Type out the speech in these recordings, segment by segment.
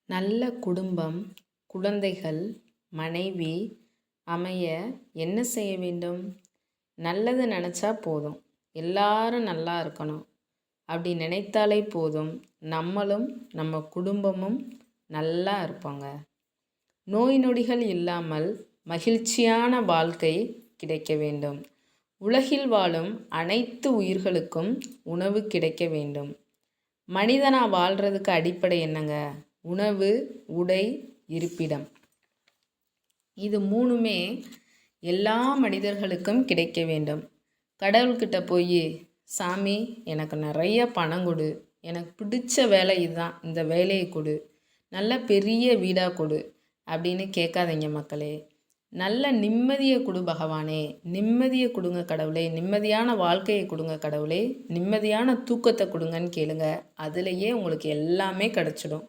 நல்ல குடும்பம், குழந்தைகள், மனைவி அமைய என்ன செய்ய வேண்டும்? நல்லது நினச்சா போதும். எல்லாரும் நல்லா இருக்கணும். அப்படி நினைத்தாலே போதும். நம்மளும் நம்ம குடும்பமும் நல்லா இருப்போங்க. நோய் நொடிகள் இல்லாமல் மகிழ்ச்சியான வாழ்க்கை கிடைக்க வேண்டும். உலகில் வாழும் அனைத்து உயிர்களுக்கும் உணவு கிடைக்க வேண்டும். மனிதனா வாழ்கிறதுக்கு அடிப்படை என்னங்க? உணவு, உடை, இருப்பிடம். இது மூணுமே எல்லா மனிதர்களுக்கும் கிடைக்க வேண்டும். கடவுள்கிட்ட போய், சாமி எனக்கு நிறைய பணம் கொடு, எனக்கு பிடிச்ச வேலை இதுதான், இந்த வேலையை கொடு, நல்ல பெரிய வீடாக கொடு அப்படின்னு கேட்காதீங்க மக்களே. நல்ல நிம்மதியை கொடு பகவானே, நிம்மதியை கொடுங்க கடவுளே, நிம்மதியான வாழ்க்கையை கொடுங்க கடவுளே, நிம்மதியான தூக்கத்தை கொடுங்கன்னு கேளுங்க. அதுலேயே உங்களுக்கு எல்லாமே கிடச்சிடும்.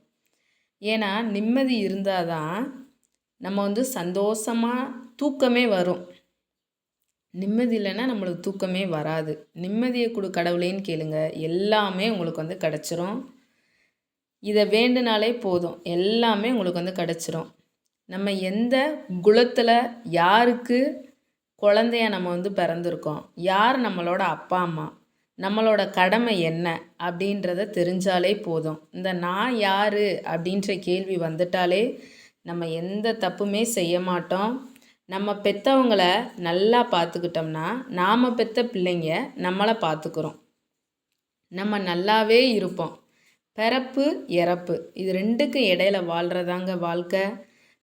ஏன்னா நிம்மதி இருந்தால் தான் நம்ம சந்தோஷமாக தூக்கமே வரும். நிம்மதி இல்லைன்னா நம்மளுக்கு தூக்கமே வராது. நிம்மதியை கொடு கடவுளேன்னு கேளுங்க, எல்லாமே உங்களுக்கு கிடச்சிரும். இதை வேண்டுனாலே போதும், எல்லாமே உங்களுக்கு கிடச்சிரும். நம்ம எந்த குலத்தில் யாருக்கு குழந்தைய நம்ம பிறந்திருக்கோம், யார் நம்மளோட அப்பா அம்மா, நம்மளோட கடமை என்ன அப்படின்றத தெரிஞ்சாலே போதும். இந்த நான் யார் அப்படின்ற கேள்வி வந்துட்டாலே நம்ம எந்த தப்புமே செய்ய மாட்டோம். நம்ம பெற்றவங்கள நல்லா பார்த்துக்கிட்டோம்னா நாம் பெற்ற பிள்ளைங்க நம்மளை பார்த்துக்கிறோம். நம்ம நல்லாவே இருப்போம். பிறப்பு இறப்பு இது ரெண்டுக்கும் இடையில வாழ்கிறதாங்க வாழ்க்கை.